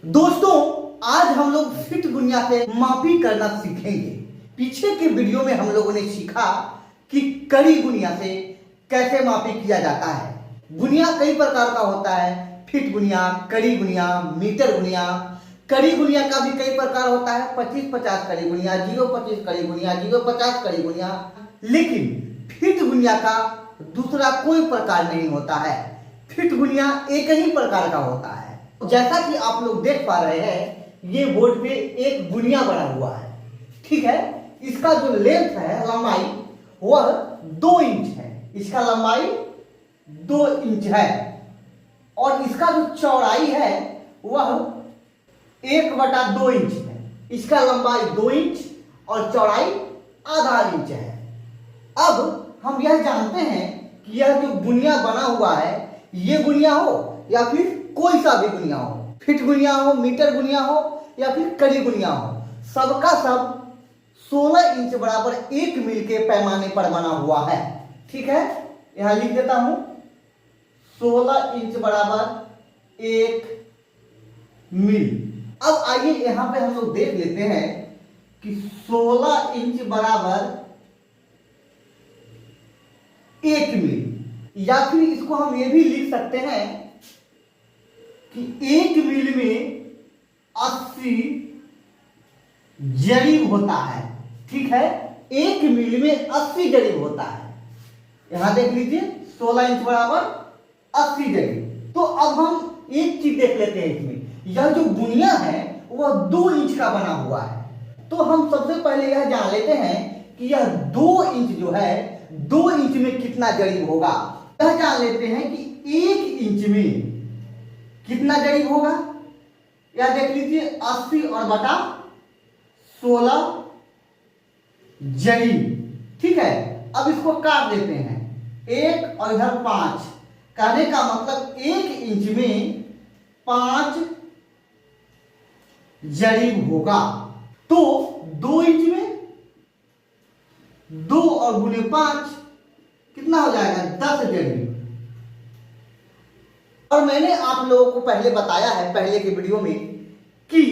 दोस्तों, आज हम लोग फिट गुनिया से मापी करना सीखेंगे। पीछे के वीडियो में हम लोगों ने सीखा कि कड़ी गुनिया से कैसे मापी किया जाता है। गुनिया कई प्रकार का होता है, फिट गुनिया, कड़ी गुनिया, मीटर गुनिया। कड़ी गुनिया का भी कई प्रकार होता है, 25-50 कड़ी गुनिया, 0-25 कड़ी गुनिया, 0-50 कड़ी गुनिया। लेकिन फिट गुनिया का दूसरा कोई प्रकार नहीं होता है। फिट गुनिया एक ही प्रकार का होता है। जैसा कि आप लोग देख पा रहे हैं, ये बोर्ड पे एक गुनिया बना हुआ है, ठीक है। इसका जो लेंथ है, लंबाई, वह 2 इंच है। इसका लंबाई 2 इंच है और इसका जो चौड़ाई है वह 1/2 इंच है। इसका लंबाई 2 इंच और चौड़ाई आधा इंच है। अब हम यह जानते हैं कि यह जो गुनिया बना हुआ है, ये गुनिया हो या फिर कोई सा भी गुनिया हो, फिट गुनिया हो, मीटर गुनिया हो या फिर कड़ी गुनिया हो, सबका सब 16 इंच बराबर 1 मील के पैमाने पर बना हुआ है, ठीक है। यहां लिख देता हूं, 16 इंच बराबर 1 मील। अब आइए यहां पे हम लोग देख लेते हैं कि 16 इंच बराबर 1 मील, या फिर इसको हम ये भी लिख सकते हैं कि 1 मील में 80 जरीब होता है, ठीक है। 1 मील में 80 जरीब होता है। यहां देख लीजिए, 16 इंच बराबर 80 जरीब। तो अब हम एक चीज देख लेते हैं इसमें, यह जो गुनिया है वह 2 इंच का बना हुआ है। तो हम सबसे पहले यह जान लेते हैं कि यह 2 इंच जो है, 2 इंच में कितना जरीब होगा। यह जान लेते हैं कि 1 इंच में कितना जरीब होगा। यह देख लीजिए, 80 और बटा 16 जरीब, ठीक है। अब इसको काट देते हैं, 1 और इधर 5, कहने का मतलब 1 इंच में 5 जरीब होगा। तो 2 इंच में 2 और गुने 5 कितना हो जाएगा, 10 जरीब। और मैंने आप लोगों को पहले बताया है, पहले के वीडियो में, कि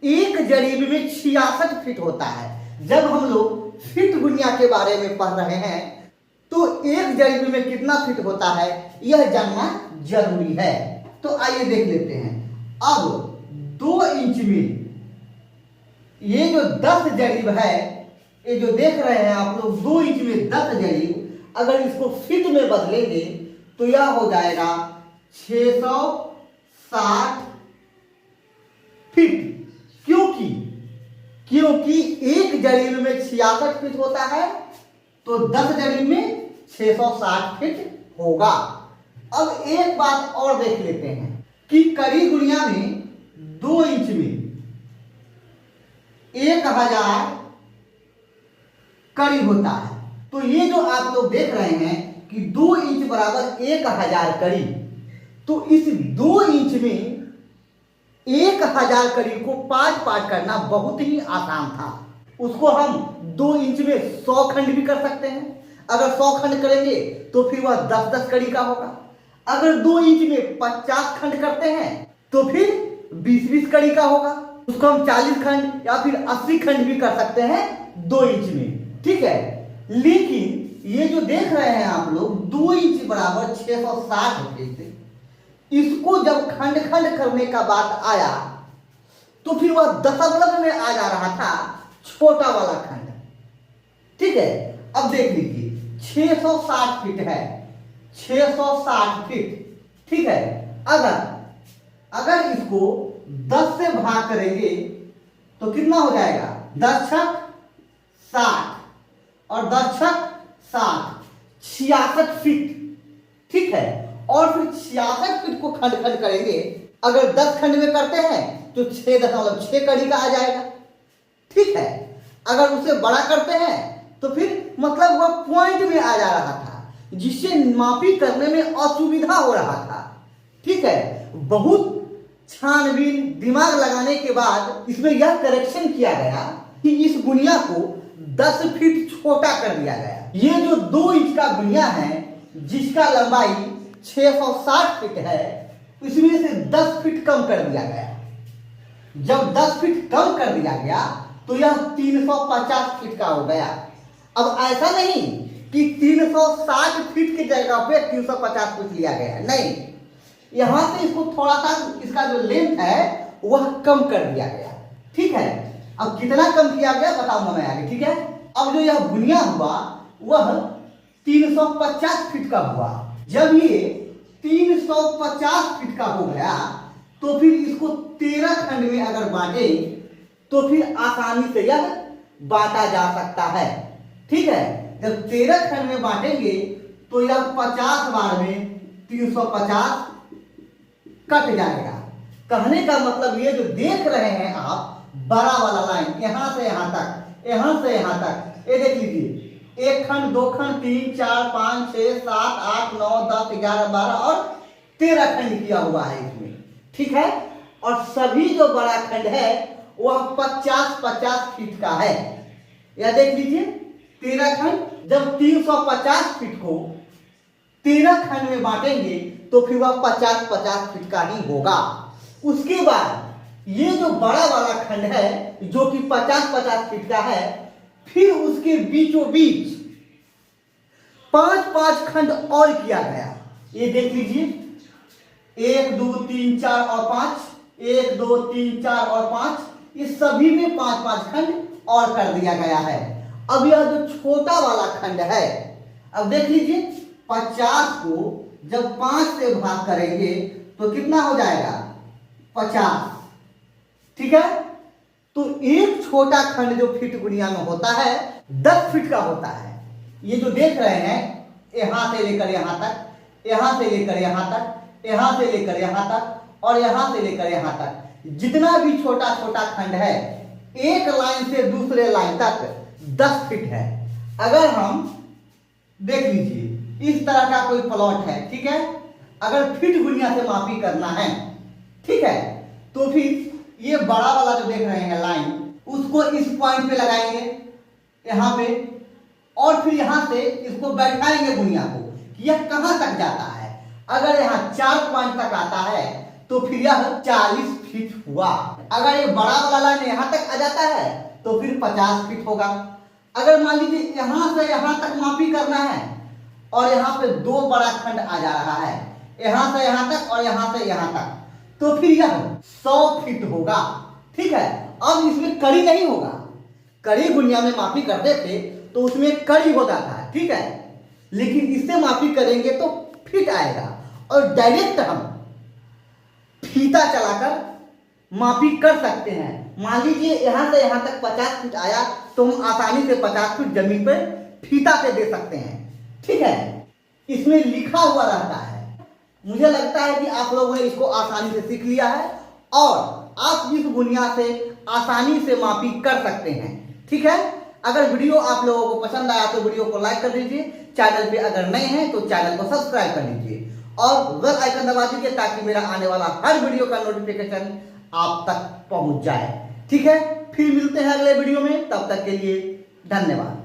1 जरीब में 66 फिट होता है। जब हम लोग फिट गुनिया के बारे में पढ़ रहे हैं तो 1 जरीब में कितना फिट होता है यह जानना जरूरी है। तो आइए देख लेते हैं। अब 2 इंच में ये जो 10 जरीब है, ये जो देख रहे हैं आप लोग, 2 इंच में 10 जरीब, अगर इसको फिट में बदलेंगे तो यह हो जाएगा 660 फिट। क्योंकि 1 जरीब में 66 फिट होता है, तो 10 जरीब में 660 फिट होगा। अब एक बात और देख लेते हैं कि कड़ी गुनिया में 2 इंच में 1000 कड़ी होता है। तो ये जो आप लोग देख रहे हैं कि 2 इंच बराबर 1000 कड़ी, तो इस 2 इंच में 1000 कड़ी को 5 पार्ट करना बहुत ही आसान था। उसको हम 2 इंच में 100 खंड भी कर सकते हैं। अगर 100 खंड करेंगे तो फिर वह 10-10 कड़ी का होगा। अगर 2 इंच में 50 खंड करते हैं तो फिर 20-20 कड़ी का होगा। उसको हम 40 खंड या फिर 80 खंड भी कर सकते हैं 2 इंच में, ठीक है। लेकिन ये जो देख रहे हैं आप लोग, 2 इंच बराबर 660 फीट, इसको जब खंड खंड करने का बात आया तो फिर वह दशमलव में आ जा रहा था, छोटा वाला खंड, ठीक है। अब देख लीजिए, 660 फीट है, 660 फीट, ठीक है। अगर इसको 10 से भाग करेंगे तो कितना हो जाएगा, 10 छक 60 और 10 छक 60, 66 फीट, ठीक है। और फिर 66 फीट को खंड खंड करेंगे। अगर 10 खंड में करते हैं तो 6.6 कड़ी का आ जाएगा, ठीक है। अगर उसे बड़ा करते हैं तो फिर मतलब वह पॉइंट में आ जा रहा था, जिससे मापी करने में असुविधा हो रहा था, ठीक है। बहुत छानबीन दिमाग लगाने के बाद इसमें यह करेक्शन किया गया कि इस गुनिया को 10 फीट छोटा कर दिया गया। ये जो 2 इंच का गुनिया है, जिसका लंबाई 660 फीट है, इसमें से 10 फीट कम कर दिया गया, जब 10 फीट कम कर दिया गया तो यह 350 फीट का हो गया। अब ऐसा नहीं कि 360 फीट की जगह पे 350 फीट लिया गया है, नहीं, यहां से इसको थोड़ा सा इसका जो लेंथ है वह कम कर दिया गया। ठीक है, अब कितना कम किया गया बताऊंगा मैं आगे। ठीक है, अब जो यह बुनिया हुआ वह 350 फीट का हुआ। जब ये 350 फीट का हो गया तो फिर इसको 13 खंड में अगर बांटे तो फिर आसानी से यह बांटा जा सकता है। ठीक है, जब 13 खंड में बांटेंगे तो यह 50 बार में 350 कट जाएगा। कहने का मतलब ये जो देख रहे हैं आप बड़ा वाला लाइन यहां से यहां तक, यहां से यहां तक, ये देख लीजिए, 1 खंड 2 खंड 3 4 5 6 7 8 9 10 11 12 और 13 खंड किया हुआ है इसमें। ठीक है, और सभी जो बड़ा खंड है वह 50-50 फीट का है। यह देख लीजिए 13 खंड। जब 350 फीट को 13 खंड में बांटेंगे तो फिर वह 50-50 फीट का ही होगा। उसके बाद ये जो बड़ा वाला खंड है जो कि 50-50 फीट का है, फिर उसके बीचों बीच 5-5 खंड और किया गया। ये देख लीजिए 1 2 3 4 और 5, 1 2 3 4 और 5, इस सभी में 5-5 खंड और कर दिया गया है। अब यह जो छोटा वाला खंड है, अब देख लीजिए 50 को जब 5 से भाग करेंगे तो कितना हो जाएगा 50। ठीक है, तो एक छोटा खंड जो फीट गुणिया में होता है 10 फीट का होता है। ये जो देख रहे हैं यहां से लेकर यहां तक, यहां से लेकर यहां तक, यहां से लेकर यहां तक और यहां से लेकर यहां तक, जितना भी छोटा छोटा खंड है एक लाइन से दूसरे लाइन तक 10 फीट है। अगर हम देख लीजिए इस तरह का कोई प्लॉट है, ठीक है, अगर फीट गुणिया से मापी करना है, ठीक है, तो फिर ये बड़ा वाला जो देख रहे हैं लाइन, उसको इस पॉइंट पे लगाएंगे यहां पे, और फिर यहां से इसको बैठाएंगे गुणिया को कि यह कहां तक जाता है। अगर यहां 4 पॉइंट तक आता है तो फिर यह 40 फीट हुआ। अगर ये बड़ा वाला लाइन यहां तक आ जाता है तो फिर 50 फीट होगा। अगर मान लीजिए यहां से यहां तक मापी करना है और यहां पे 2 बड़ा खंड आ जा रहा है, यहां से यहां तक और यहां से यहां तक, तो फिर यह 100 फीट होगा। ठीक है, अब इसमें कड़ी नहीं होगा। कड़ी गुणिया में मापी करते थे तो उसमें कड़ी होता था, ठीक है, लेकिन इससे मापी करेंगे तो फीट आएगा और डायरेक्ट हम फीता चलाकर मापी कर सकते हैं। मान लीजिए यहां से यहां तक 50 फीट आया तो हम आसानी से 50 फीट जमीन पर फीता से दे सकते हैं। ठीक है, इसमें लिखा हुआ रहता है। मुझे लगता है कि आप लोगों ने इसको आसानी से सीख लिया है और आप इस बुनियाद से आसानी से मापी कर सकते हैं। ठीक है, अगर वीडियो आप लोगों को पसंद आया तो वीडियो को लाइक कर दीजिए, चैनल पे अगर नए हैं तो चैनल को सब्सक्राइब कर लीजिए और बेल आइकन दबा दीजिए ताकि मेरा आने वाला हर वीडियो का नोटिफिकेशन आप तक पहुंच जाए। ठीक है, फिर मिलते हैं अगले वीडियो में, तब तक के लिए धन्यवाद।